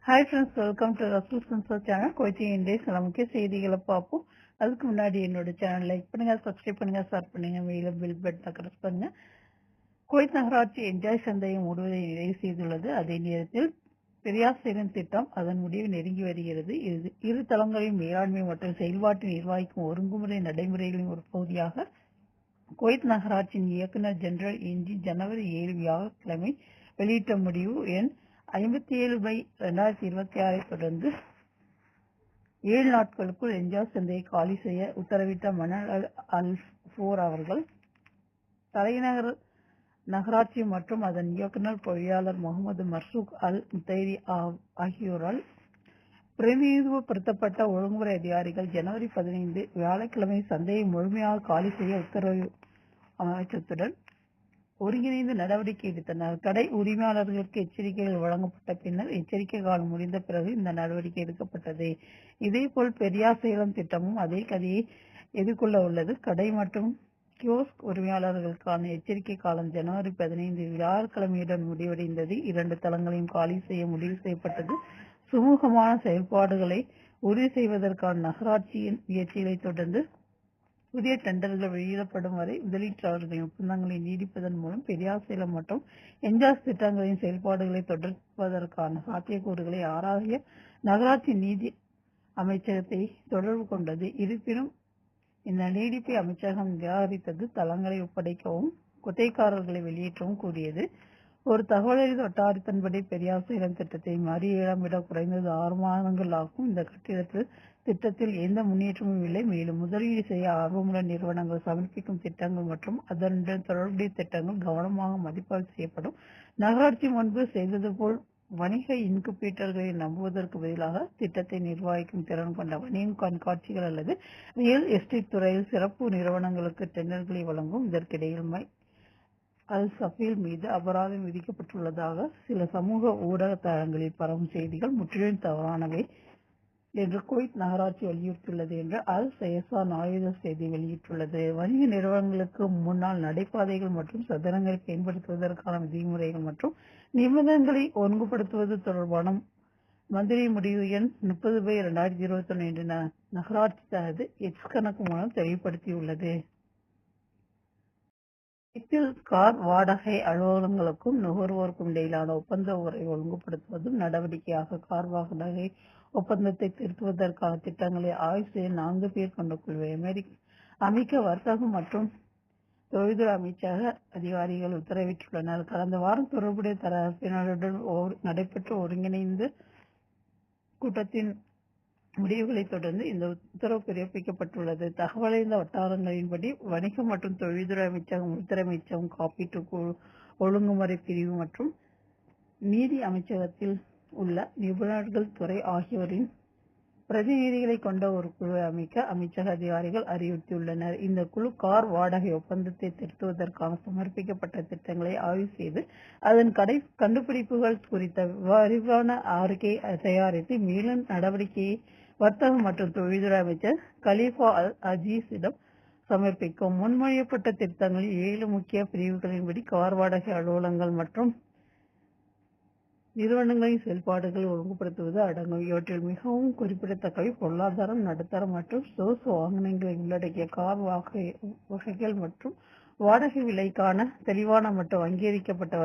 Hi friends, welcome to Rasool sensor channel. Kochi இந்திய சில முக்கிய செய்திகளை பார்ப்போம். அதுக்கு முன்னாடி என்னோட சேனல் லைக் பண்ணுங்க, சப்ஸ்கிரைப் பண்ணுங்க, ஷேர் பண்ணுங்க, மேலும் பில் பட்டனை பிரஸ் பண்ணுங்க. குவைத் நகராட்சி என்ஜாய் சந்தையை மூடுவதை நிறைவு செய்துள்ளது. அதே நேரத்தில் பெரியார் சேலம் திட்டம் அதன் முடிவு நெருங்கி வருகிறது. இரு தளங்களின் மேலாண்மை மற்றும் செயல்பாட்டை நிர்வகிக்கும் ஒருங்குமுறை நடைமுறைகளின் ஒரு பகுதியாக குவைத் நகராட்சியின் இயக்குநர் ஜெனரல் இன்ஜி ஜனவரி 7 வியாழக்கிழமை வெளியிட்ட முடிவு எண் 57/2026 தொடர்ந்து 7 நாட்களுக்குள் என்ஜாய் சந்தையை காலி செய்ய உத்தரவிட்ட மனல் அல் ஃபோர் அவர்கள் தலைநகர் நகராட்சி மற்றும் அதன் இயக்குநர் பொறியாளர் முகமது மர்சூக் அல் முத்தைரி ஆகியோரால் பிரதிநிதித்துவப்படுத்தப்பட்ட ஒழுங்குமுறை அதிகாரிகள் ஜனவரி 15 வியாழக்கிழமை சந்தையை முழுமையாக காலி செய்ய உத்தரவு அமைச்சத்துடன் ஒருங்கிணைந்து நடவடிக்கை எடுத்தனர். கடை உரிமையாளர்களுக்கு எச்சரிக்கைகள் வழங்கப்பட்ட பின்னர் எச்சரிக்கை காலம் முடிந்த பிறகு இந்த நடவடிக்கை எடுக்கப்பட்டது. இதேபோல் பெரியார் சேலம் திட்டமும் அதே கதையை எதிர்கொள்ள உள்ளது. கடை மற்றும் கியோஸ்க் உரிமையாளர்களுக்கான எச்சரிக்கை காலம் ஜனவரி 15 வியாழக்கிழமையுடன் முடிவடைந்தது. 2 தளங்களையும் காலி செய்ய முடிவு செய்யப்பட்டது. சுமூகமான செயல்பாடுகளை உறுதி செய்வதற்கான நகராட்சியின் முயற்சிகளை தொடர்ந்து புதிய டெண்டர்கள் வெளியிடப்படும் வரை முதலீட்டாளர்களின் ஒப்பந்தங்களை நீடிப்பதன் மூலம் பெரியார் சேலம் மற்றும் என்ஜாஸ் திட்டங்களின் செயல்பாடுகளை தொடர்வதற்கான சாத்தியக்கூறுகளை ஆராய நகராட்சி நீதி அமைச்சகத்தை தொடர்பு கொண்டது. இருப்பினும் இந்த நீடிப்பை அமைச்சகம் நிராகரித்தது. தளங்களை ஒப்படைக்கவும் குத்தகைதாரர்களை வெளியேற்றவும் கூறியது. ஒரு தகவலறிந்த வட்டாரத்தின்படி பெரியார் சேலம் திட்டத்தை மறு-ஏலமிட குறைந்தது 6 மாதங்கள் ஆகும். இந்த திட்டத்தில் எந்த முன்னேற்றமும் இல்லை. மேலும் முதலீடு செய்ய ஆர்வமுள்ள நிறுவனங்கள் சமர்ப்பிக்கும் திட்டங்கள் மற்றும் அதனுடன் தொடர்புடைய திட்டங்கள் கவனமாக மதிப்பாய்வு செய்யப்படும். நகராட்சி முன்பு செய்தது போல் வணிக இன்குபேட்டர்களை நம்புவதற்கு பதிலாக திட்டத்தை நிர்வகிக்கும் திறன் கொண்ட வணிக கண்காட்சிகள் அல்லது ரியல் எஸ்டேட் துறையில் சிறப்பு நிறுவனங்களுக்கு டெண்டர்களை வழங்கும். இதற்கிடையில் அல் சஃபீல் மீது அபராதம் விதிக்கப்பட்டுள்ளதாக சில சமூக ஊடக தளங்களில் பரவும் செய்திகள் முற்றிலும் தவறானவை என்று குவைத் நகராட்சி வலியுறுத்தியுள்ளது என்று அல் சயசா நாளிதழ் செய்தி வெளியிட்டுள்ளது. வணிக நிறுவனங்களுக்கு முன்னால் நடைபாதைகள் மற்றும் சதுரங்களை பயன்படுத்துவதற்கான விதிமுறைகள் மற்றும் நிபந்தனைகளை ஒழுங்குபடுத்துவது தொடர்பான மந்திரி முடிவு எண் 30/2021 என்று நகராட்சி தனது எக்ஸ் கணக்கு மூலம் தெளிவுபடுத்தியுள்ளது. கார் வாடகை அலுவலகங்களுக்கும் நுகர்வோருக்கும் இடையிலான ஒப்பந்த உரை ஒழுங்குபடுத்துவதும் நடவடிக்கையாக கார் வாடகை ஒப்பந்தத்தை திருத்துவதற்கான திட்டங்களை ஆய்வு செய்ய 4 பேர் கொண்ட குழுவை அமைக்க வர்த்தகம் மற்றும் தொழில்துறை அமைச்சக அதிகாரிகள் உத்தரவிட்டுள்ளனர். கடந்த வாரம் தொடர்புடைய தரப்பினருடன் நடைபெற்ற ஒருங்கிணைந்த கூட்டத்தின் முடிவுகளை தொடர்ந்து இந்த உத்தரவு பிறப்பிக்கப்பட்டுள்ளது. தகவலறிந்த வட்டாரங்களின்படி வணிக மற்றும் தொழில்துறை அமைச்சகம், உள்துறை அமைச்சகம், காப்பீட்டு ஒழுங்குமுறை பிரிவு மற்றும் நீதி அமைச்சகத்தில் உள்ள நிபுணர்கள் துறை ஆகியோரின் பிரதிநிதிகளை கொண்ட ஒரு குழுவை அமைக்க அமைச்சக அதிகாரிகள் அறிவுறுத்தியுள்ளனர். இந்த குழு கார் வாடகை ஒப்பந்தத்தை திருத்துவதற்கான சமர்ப்பிக்கப்பட்ட திட்டங்களை ஆய்வு செய்து அதன் கண்டுபிடிப்புகள் குறித்த விரிவான அறிக்கை தயாரித்து மேலும் நடவடிக்கையை வர்த்தகம் மற்றும் தொழில்துறை அமைச்சர் கலீஃபா அல் அஜீஸிடம் சமர்ப்பிக்கும். முன்மொழியப்பட்ட திட்டங்களில் 7 முக்கிய பிரிவுகளின்படி கார் வாடகை அலுவலகங்கள் மற்றும் நிறுவனங்களின் செயல்பாடுகளை ஒழுங்குபடுத்துவது அடங்கும். இவற்றில் மிகவும் குறிப்பிடத்தக்கவை பொருளாதாரம், நடுத்தரம் மற்றும் சொகுசு வாகனங்களை உள்ளடக்கிய கார் வகைகள் மற்றும் வாடகை விலைக்கான தெளிவான மற்றும் அங்கீகரிக்கப்பட்ட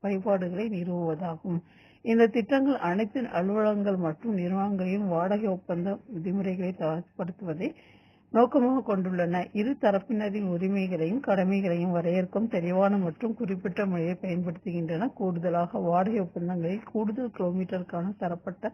வகைப்பாடுகளை நிறுவுவதாகும். இந்த திட்டங்கள் அனைத்து அலுவலகங்கள் மற்றும் நிறுவனங்களையும் வாடகை ஒப்பந்த விதிமுறைகளை தரப்படுத்துவதை நோக்கமாக கொண்டுள்ளன. இரு தரப்பினரின் உரிமைகளையும் கடமைகளையும் வரையறுக்கும் தெளிவான மற்றும் குறிப்பிட்ட முறையை பயன்படுத்துகின்றன. கூடுதலாக வாடகை ஒப்பந்தங்களில் கூடுதல் கிலோமீட்டருக்கான தரப்பட்ட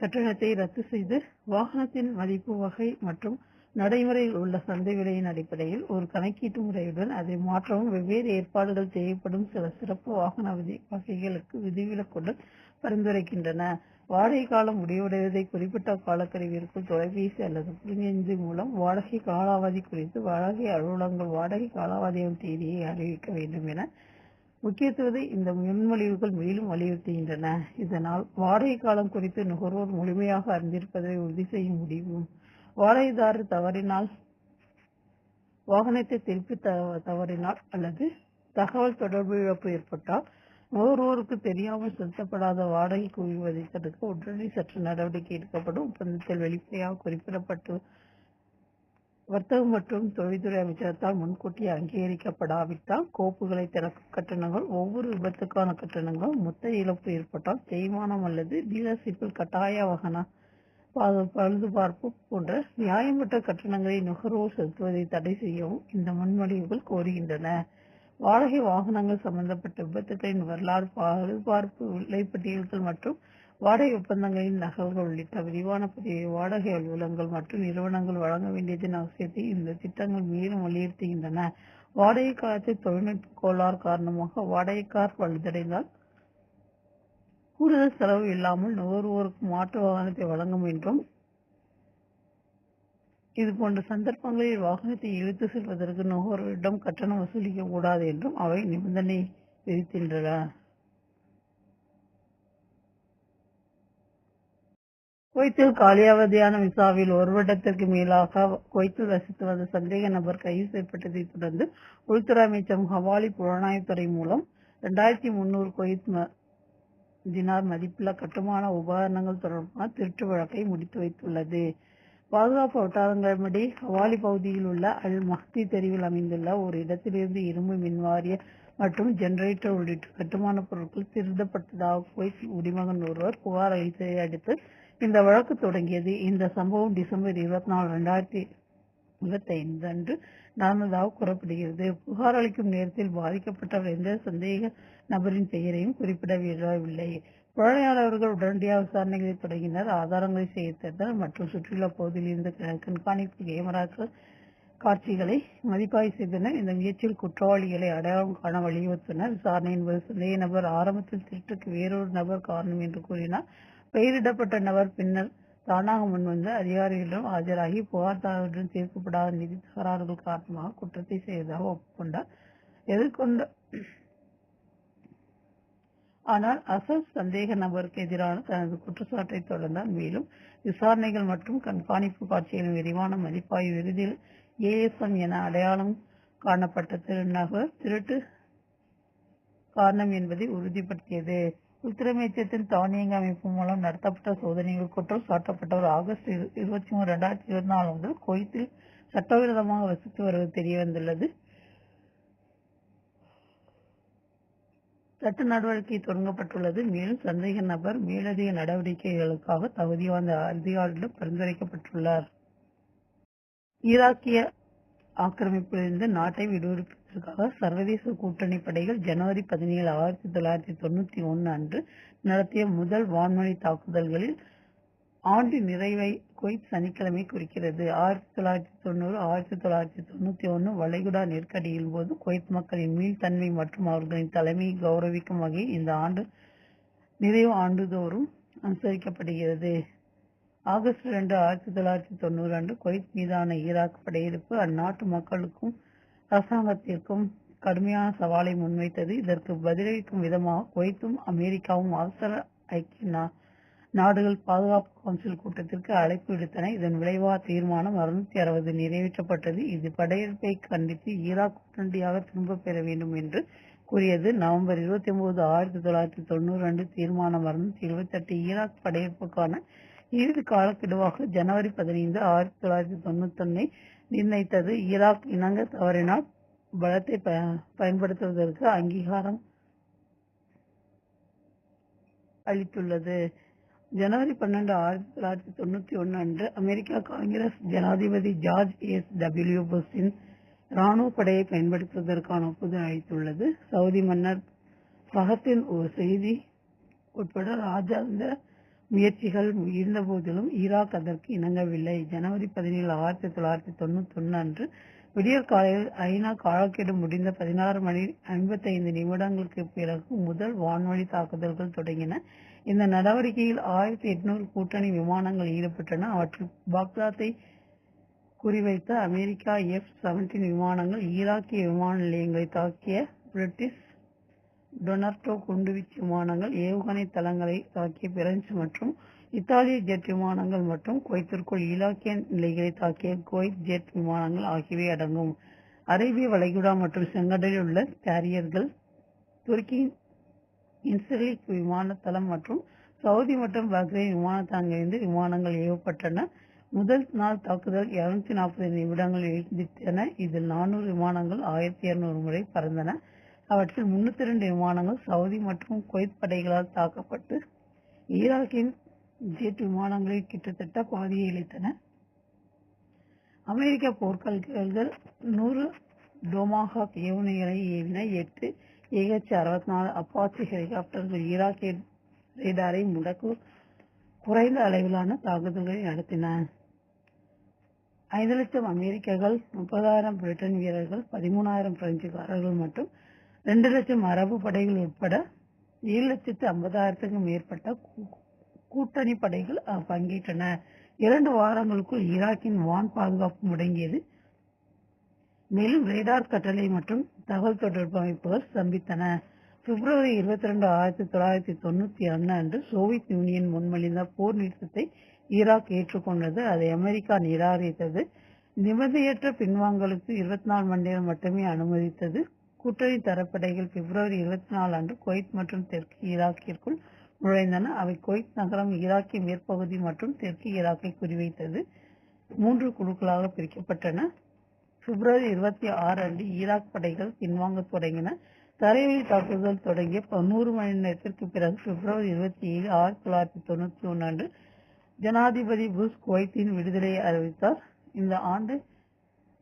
கட்டணத்தை ரத்து செய்து வாகனத்தின் மதிப்பு, வகை மற்றும் நடைமுறையில் உள்ள சந்தை விலையின் அடிப்படையில் ஒரு கணக்கீட்டு முறையுடன் அதை மாற்றவும் வெவ்வேறு ஏற்பாடுகள் தேவைப்படும் சில சிறப்பு வாகன வகைகளுக்கு விதிவிலக்குடன் பரிந்துரைக்கின்றன. வாடகை காலம் முடிவடைவதை குறிப்பிட்ட காலக்கெடுவிற்குள் தொலைபேசி அல்லது புலனஞ்சு மூலம் வாடகை காலாவதி குறித்து வாடகை அலுவலகங்கள் வாடகை காலாவதியின் தேதியை அறிவிக்க வேண்டும் என முக்கியத்துவத்தை இந்த முன்மொழிவுகள் மேலும் வலியுறுத்துகின்றன. இதனால் வாடகை காலம் குறித்து நுகர்வோர் முழுமையாக அறிந்திருப்பதை உறுதி செய்ய முடியும். வாடகைதாரர் தவறினால், வாகனத்தை திருப்பி தவறினால் அல்லது தகவல் தொடர்பு இழப்பு ஏற்பட்டால் ஒருவருக்கு தெரியாமல் செலுத்தப்படாத வாடகை குவிவதை தடுக்க உடனடி சட்ட நடவடிக்கை எடுக்கப்படும். ஒப்பந்தத்தில் வெளிப்படையாக குறிப்பிடப்பட்டு வர்த்தகம் மற்றும் தொழில்துறை அமைச்சகத்தால் முன்கூட்டியே அங்கீகரிக்கப்படாவிட்டால் கோப்புகளை திறக்கும் கட்டணங்கள், ஒவ்வொரு விபத்துக்கான கட்டணங்கள், மொத்த இழப்பு ஏற்பட்டால் தேய்மானம் அல்லது டீலர்ஷிப்பில் கட்டாய வாகன பழுதுபார்ப்பு போன்ற நியாயமற்ற கட்டணங்களை நுகர்வோர் செலுத்துவதை தடை செய்யவும் இந்த முன்மொழிவுகள் கோருகின்றன. வாடகை வாகனங்கள் சம்பந்தப்பட்ட விபத்துகளின் வரலாறு, பழுதுபார்ப்பு விலைப்பட்டியல்கள் மற்றும் வாடகை ஒப்பந்தங்களின் நகல்கள் உள்ளிட்ட விரிவான பதிவை வாடகை அலுவலகங்கள் மற்றும் நிறுவனங்கள் வழங்க வேண்டியதன் அவசியத்தை இந்த திட்டங்கள் மேலும் வலியுறுத்துகின்றன. வாடகை காலத்தில் தொழில்நுட்ப கோளாறு காரணமாக வாடகை கார் பழுதடைந்தால் கூடுதல் செலவு இல்லாமல் நுகர்வோருக்கு மாற்று வாகனத்தை வழங்கும் என்றும், இதுபோன்ற சந்தர்ப்பங்களில் வாகனத்தை இழுத்து செல்வதற்கு நுகர்வோரிடம் கட்டணம் வசூலிக்க கூடாது என்றும் அவை நிபந்தனை விதிக்கின்றன. குவைத்தில் காலியாவதியான விசாவில் ஒரு வருடத்திற்கு மேலாக குவைத்தில் வசித்து வந்த சந்தேக நபர் கைது செய்யப்பட்டதை தொடர்ந்து உள்துறை அமைச்சகம் ஹவாலி புலனாய்வுத்துறை மூலம் 2300 குவைத் தினார் மதிப்புள்ள கட்டுமான உபகரணங்கள் தொடர்பான திருட்டு வழக்கை முடித்து வைத்துள்ளது. பாதுகாப்பு வட்டாரங்களின்படி ஹவாலி பகுதியில் உள்ள அல் மஹ்தி தெருவில் அமைந்துள்ள ஒரு இடத்திலிருந்து இரும்பு மின்வாரிய மற்றும் ஜெனரேட்டர் உள்ளிட்ட கட்டுமான பொருட்கள் திருடப்பட்டதாக குவைத் குடிமகன் ஒருவர் புகார் அளித்ததை அடுத்து இந்த வழக்கு தொடங்கியது. இந்த சம்பவம் டிசம்பர் 24, 2025 அன்று நடந்ததாக கூறப்படுகிறது. புகார் அளிக்கும் நேரத்தில் பாதிக்கப்பட்டவர் எந்த சந்தேக நபரின் பெயரையும் குறிப்பிடவில்லை. புலனாய்வாளர்கள் உடனடியாக விசாரணைகளை தொடங்கினர். ஆதாரங்களை சேகரித்தனர் மற்றும் சுற்றுலா பகுதியில் இருந்து கண்காணிப்பு கேமராக்கள் காட்சிகளை மதிப்பாய்வு செய்தனர். இந்த முயற்சியில் குற்றவாளிகளை அடையாளம் காண வலியுறுத்தினர். விசாரணையின் போது சந்தேக நபர் ஆரம்பத்தில் திருட்டுக்கு வேறொரு நபர் காரணம் என்று கூறினார். பெயரிடப்பட்ட நபர் பின்னர் தானாக முன்வந்து அதிகாரிகளிடம் ஆஜராகி புகார்தாரருடன் தீர்க்கப்படாத நிதி தகராறுகள் காரணமாக குற்றத்தை செய்ததாக ஒப்புக்கொண்டார். ஆனால் அசல் சந்தேக நபருக்கு எதிரான தனது குற்றச்சாட்டை தொடர்ந்தார். மேலும் விசாரணைகள் மற்றும் கண்காணிப்பு காட்சிகளின் விரிவான மதிப்பாய்வு இறுதியில் ASM என அடையாளம் காணப்பட்ட நபர் திருட்டு காரணம் என்பதை உறுதிப்படுத்தியது. உள்துறை அமைச்சகத்தின் தானியங்கி அமைப்பு மூலம் நடத்தப்பட்ட சோதனைகள் குற்றம் சாட்டப்பட்டவர் ஆகஸ்ட் 23, 2024 முதல் குவைத்தில் சட்டவிரோதமாக வசித்து வருவது தெரியவந்துள்ளது. சட்ட நடவடிக்கை தொடங்கப்பட்டுள்ளது. மேலும் சந்தேக நபர் மேலதிக நடவடிக்கைகளுக்காக தகுதி வாய்ந்த அதிகாரிகளிடம் பரிந்துரைக்கப்பட்டுள்ளார். ஈராக்கிய ஆக்கிரமிப்பிலிருந்து நாட்டை விடுவிப்பதற்காக சர்வதேச கூட்டணி படைகள் ஜனவரி 17, 1991 அன்று நடத்திய முதல் வான்வழி தாக்குதல்களில் ஆண்டு நிறைவை குவைத் சனிக்கிழமை குறிக்கிறது. 1990, 1991 வளைகுடா நெருக்கடியின் போது குவைத் மக்களின் மீள்தன்மை மற்றும் அவர்களின் தலைமையை கௌரவிக்கும் வகையில் இந்த ஆண்டு நிறைவு ஆண்டுதோறும் அனுசரிக்கப்படுகிறது. ஆகஸ்ட் 2, 1990 அன்று குவைத் மீதான ஈராக் படையெடுப்பு அந்நாட்டு மக்களுக்கும் அரசாங்கத்திற்கும் கடுமையான சவாலை முன்வைத்தது. இதற்கு பதிலளிக்கும் விதமாக குவைத்தும் அமெரிக்காவும் அவசர ஐக்கிய நாடுகள் பாதுகாப்பு கவுன்சில் கூட்டத்திற்கு அழைப்பு விடுத்தன. இதன் விளைவாக தீர்மானம் 660 நிறைவேற்றப்பட்டது. இது படையெடுப்பை கண்டித்து ஈராக் உடனடியாக திரும்பப் பெற வேண்டும் என்று கூறியது. நவம்பர் 29, 1990 அன்று தீர்மானம் 678 ஈராக் படையெடுப்புக்கான இறுதி காலக்கெடுவாக ஜனவரி 15, 1991 நிர்ணயித்தது. ஈராக் இணங்க தவறினால் பலத்தை பயன்படுத்துவதற்கு அங்கீகாரம் அளித்துள்ளது. ஜனவரி 12, 1991 அன்று அமெரிக்கா காங்கிரஸ் ஜனாதிபதி ஜார்ஜ் S.W. புஷ்ஷின் இராணுவ படையை பயன்படுத்துவதற்கான ஒப்புதல் அளித்துள்ளது. சவுதி மன்னர் ஃபஹத்தின் ஒரு செய்தி உட்பட ராஜாங்க முயற்சிகள் இருந்த போதிலும் ஈராக் அதற்கு இணங்கவில்லை. ஜனவரி 17, 1991 அன்று விடியற் காலையில் ஐநா காலக்கெடு முடிந்த 16 மணி 55 நிமிடங்களுக்கு பிறகு முதல் வான்வழி தாக்குதல்கள் தொடங்கின. இந்த நடவடிக்கையில் 1800 கூட்டணி விமானங்கள் ஈடுபட்டன. அவற்றில் பாக்தாத்தை குறிவைத்த அமெரிக்கா F-17 விமானங்கள், ஈராக்கிய விமான நிலையங்களை தாக்கிய பிரிட்டிஷ் டொனார்டோ குண்டுவீச்சு விமானங்கள், ஏவுகணை தளங்களை தாக்கிய பிரெஞ்சு மற்றும் இத்தாலிய ஜெட் விமானங்கள் மற்றும் குவைத்திற்குள் ஈராக்கிய நிலைகளை தாக்கிய குவைத் ஜெட் விமானங்கள் ஆகியவை அடங்கும். அரேபிய வளைகுடா மற்றும் செங்கடலில் உள்ள கேரியர்கள், துருக்கியின் இன்சர்லிக் விமானத்தளம் மற்றும் சவுதி மற்றும் பஹ்ரைன் விமானத்தளங்களிலிருந்து விமானங்கள் ஏவப்பட்டன. முதல் நாள் தாக்குதல் 240 நிமிடங்கள் நீடித்தன. இதில் 400 விமானங்கள் 1200 முறை பறந்தன. அவற்றில் 302 விமானங்கள் சவுதி மற்றும் குவைத் படைகளால் தாக்கப்பட்டு ஈராக்கின் ஜெட் விமானங்களில் கிட்டத்தட்ட பாதியை இழைத்தன. அமெரிக்க போர்க்கலங்கள் 100 டொமாஹாக் ஏவுகணைகளை ஏவின. 8 AH-64 அப்பாச்சி ஹெலிகாப்டர்கள் ஈராக்கிய ரேடாரை முடக்க குறைந்த அளவிலான தாக்குதல்களை நடத்தின. 5 லட்சம் அமெரிக்கர்கள், 30,000 பிரிட்டன் வீரர்கள், 13,000 பிரெஞ்சுக்காரர்கள் மற்றும் 2 லட்சம் அரபு படைகள் உட்பட 7,50,000க்கும் மேற்பட்ட கூட்டணி படைகள் பங்கேற்றன. 2 வாரங்களுக்குள் ஈராக்கின் வான் பாதுகாப்பு முடங்கியது. மேலும் ரேடார் கட்டளை மற்றும் தகவல் தொடர்பு அமைப்புகள் ஸ்தம்பித்தன. பிப்ரவரி 22, 1991 அன்று சோவியத் யூனியன் முன்மொழிந்த போர் நிறுத்தத்தை ஈராக் ஏற்றுக்கொண்டது. அதை அமெரிக்கா நிராகரித்தது. நிபந்தனையற்ற பின்வாங்கலுக்கு 24 மணி நேரம் மட்டுமே அனுமதித்தது. கூட்டணி தரப்படைகள் பிப்ரவரி 24 அன்று குவைத் மற்றும் தெற்கு ஈராக்கிற்குள் நுழைந்தன. அவை குவைத் நகரம், ஈராக்கிய மேற்பகுதி மற்றும் தெற்கு ஈராக்கை குறிவைத்தது. 3 குழுக்களாக பிரிக்கப்பட்டன. பிப்ரவரி 26 அன்று ஈராக் படைகள் பின்வாங்க தொடங்கின. தரைவழி தாக்குதல் தொடங்கிய 90 மணி நேரத்திற்கு பிறகு பிப்ரவரி 27, 1991 அன்று ஜனாதிபதி புஷ் குவைத்தின் விடுதலையை அறிவித்தார். இந்த ஆண்டு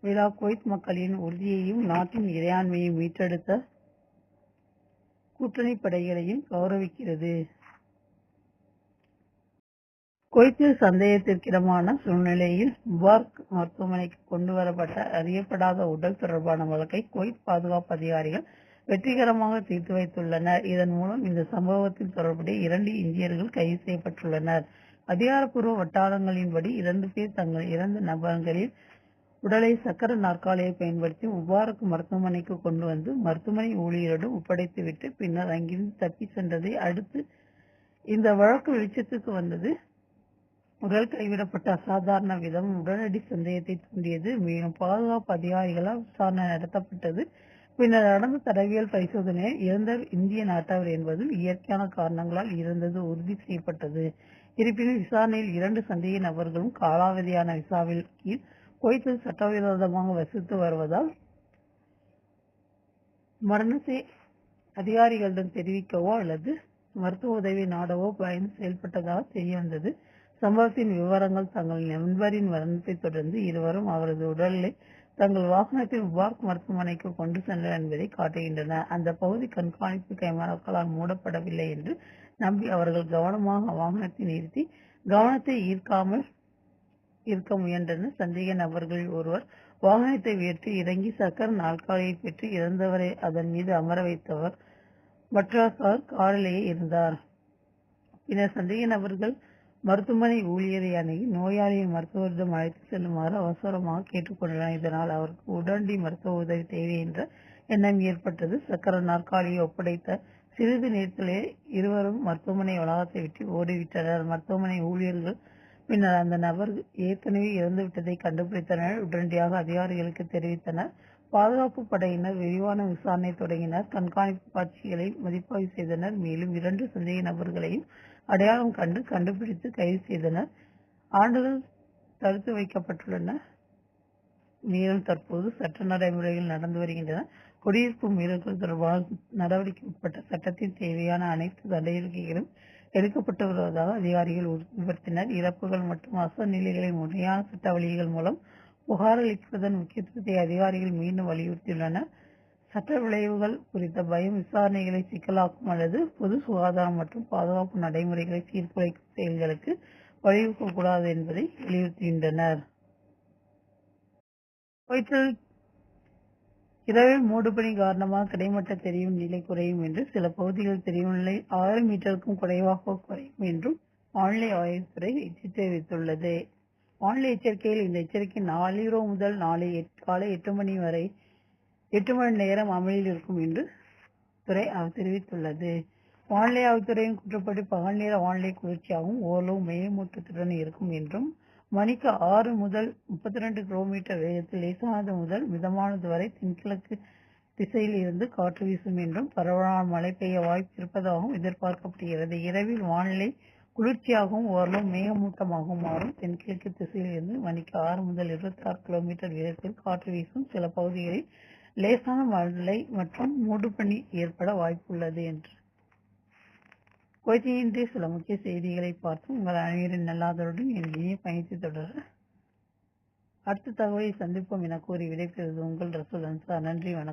விழா குவைத் மக்களின் உறுதியையும் நாட்டின் இறையாண்மையை மீட்டெடுத்த கூட்டணி படைகளையும் கௌரவிக்கிறது. குவைத்தில் சந்தேகத்திற்கிடமான சூழ்நிலையில் முபாரக் மருத்துவமனைக்கு கொண்டு வரப்பட்ட அறியப்படாத உடல் தொடர்பான வழக்கை குவைத் பாதுகாப்பு அதிகாரிகள் வெற்றிகரமாக தீர்த்து வைத்துள்ளனர். இதன் மூலம் இந்த சம்பவத்தில் தொடர்புடைய 2 இந்தியர்கள் கைது செய்யப்பட்டுள்ளனர். அதிகாரப்பூர்வ வட்டாரங்களின்படி 2 பேர் தங்கள் இறந்த நபர்களில் உடலை சக்கர நாற்காலியை பயன்படுத்தி முபாரக் மருத்துவமனைக்கு கொண்டு வந்து மருத்துவமனை ஊழியரிடம் ஒப்படைத்துவிட்டு பின்னர் அங்கிருந்து தப்பி சென்றதை அடுத்து இந்த வழக்கு வெளிச்சத்துக்கு வந்தது. உடல் கைவிடப்பட்ட அசாதாரண விதம் உடனடி சந்தேகத்தை தூண்டியது. மேலும் பாதுகாப்பு அதிகாரிகளால் விசாரணை நடத்தப்பட்டது. பின்னர் நடந்த தடவியல் பரிசோதனையில் இறந்தவர் இந்திய நாட்டவர் என்பதும் இயற்கையான காரணங்களால் இறந்தது உறுதி செய்யப்பட்டது. இருப்பினும் விசாரணையில் 2 சந்தேக நபர்களும் காலாவதியான விசாவில் கீழ் குவைத்தில் சட்டவிரோதமாக வசித்து வருவதால் மரணத்தை அதிகாரிகளிடம் தெரிவிக்கவோ அல்லது மருத்துவ உதவி நாடவோ பயந்து செயல்பட்டதாக தெரியவந்தது. சம்பவத்தின் விவரங்கள் தங்கள் நண்பரின் மரணத்தை தொடர்ந்து இருவரும் அவரது உடலை தங்கள் வாகனத்தில் முபாரக் மருத்துவமனைக்கு கொண்டு சென்றனர் என்பதை காட்டுகின்றன. அந்த பகுதி கண்காணிப்பு கேமராக்களால் மூடப்படவில்லை என்று நம்பி அவர்கள் கவனமாக வாகனத்தை நிறுத்தி கவனத்தை ஈர்க்காமல் இருக்க முயன்றனர். சந்தேக நபர்களில் ஒருவர் வாகனத்தை உயர்த்தி இறங்கி சக்கர நாற்காலியை பெற்று இறந்தவரை அதன் மீது அமர வைத்தவர். மற்றவர் காரிலேயே இருந்தார். பின்னர் சந்தேக நபர்கள் மருத்துவமனை ஊழியரை அணுகி நோயாளியை மருத்துவரிடம் அழைத்து செல்லுமாறு அவசரமாக கேட்டுக்கொண்டனர். இதனால் அவருக்கு உடனடி மருத்துவ உதவி தேவை என்ற எண்ணம் ஏற்பட்டது. சக்கர நாற்காலியை ஒப்படைத்த சிறிது நேரத்திலே இருவரும் மருத்துவமனை வளாகத்தை விட்டு ஓடிவிட்டனர். மருத்துவமனை ஊழியர்கள் பின்னர் அந்த நபர் ஏற்கனவே இறந்துவிட்டதை கண்டுபிடித்தனர். உடனடியாக அதிகாரிகளுக்கு தெரிவித்தனர். பாதுகாப்பு படையினர் விரிவான விசாரணை தொடங்கினர். கண்காணிப்பு காட்சிகளை மதிப்பாய்வு செய்தனர். மேலும் 2 சந்தேக நபர்களையும் அடையாளம் கண்டுபிடித்து கைது செய்தனர். ஆண்டுகள் தடுத்து வைக்கப்பட்டுள்ளன. மேலும் தற்போது சட்ட நடைமுறைகள் நடந்து வருகின்றன. குடியிருப்பு மீறல்கள் தொடர்பான நடவடிக்கை உட்பட்ட சட்டத்தின் தேவையான அனைத்து நடவடிக்கைகளும் எடுக்கப்பட்டு வருவதாக அதிகாரிகள் உறுதிப்படுத்தினர். இறப்புகள் மற்றும் அசநிலைகளின் முறையான சட்ட வழிகள் மூலம் புகாரளிப்பதன் முக்கியத்துவத்தை அதிகாரிகள் மீண்டும் வலியுறுத்தியுள்ளனர். சட்ட விளைவுகள் குறித்த பயம் விசாரணைகளை சிக்கலாக்கும் அல்லது பொது சுகாதாரம் மற்றும் பாதுகாப்பு நடைமுறைகளை சீர்குலைக்கும் செயல்களுக்கு வழிவகுக்கக்கூடாது என்பதை வலியுறுத்துகின்றனர். குவைத்தில் இரவில் மூடுபனி காரணமாக கிடைமட்ட தெரியும் நிலை குறையும் என்று சில பகுதிகளில் தெரியும் நிலை 1000 மீட்டருக்கும் குறைவாக குறையும் என்றும் வானிலை ஆய்வுத்துறை தெரிவித்துள்ளது. வானிலை எச்சரிக்கையில் இந்த எச்சரிக்கை நாளிரவு முதல் நாளை காலை 8 மணி வரை 8 மணி நேரம் அமலில் இருக்கும் என்று துறை தெரிவித்துள்ளது. வானிலை ஆய்வுத்துறையின் குற்றப்படி பகல் நேர வானிலை குளிர்ச்சியாகவும் ஓரளவு மேகமூட்டத்துடன் இருக்கும் என்றும் மணிக்கு 6 முதல் 32 கிலோமீட்டர் வேகத்தில் லேசானது முதல் மிதமானது வரை திசையில் இருந்து காற்று வீசும் என்றும் பரவலான மழை பெய்ய வாய்ப்பு இருப்பதாகவும் எதிர்பார்க்கப்படுகிறது. இரவில் வானிலை குளிர்ச்சியாகவும் ஓரளவு மேகமூட்டமாகவும் மாறும். தென்கிழக்கு திசையில் இருந்து மணிக்கு 6 முதல் 26 கிலோமீட்டர் வேகத்தில் காற்று வீசும். சில பகுதிகளில் லேசான மழை மற்றும் மூடுபனி ஏற்பட வாய்ப்புள்ளது என்று கொய்தியின்றி சில முக்கிய செய்திகளை பார்த்து உங்கள் அனைவரின் நல்லாதருடன் என் இனிய பயணத்தை தொடர அடுத்த தகவலை சந்திப்போம் என கூறி விடைபெறுவது உங்கள் ரசூல் அன்சார். நன்றி, வணக்கம்.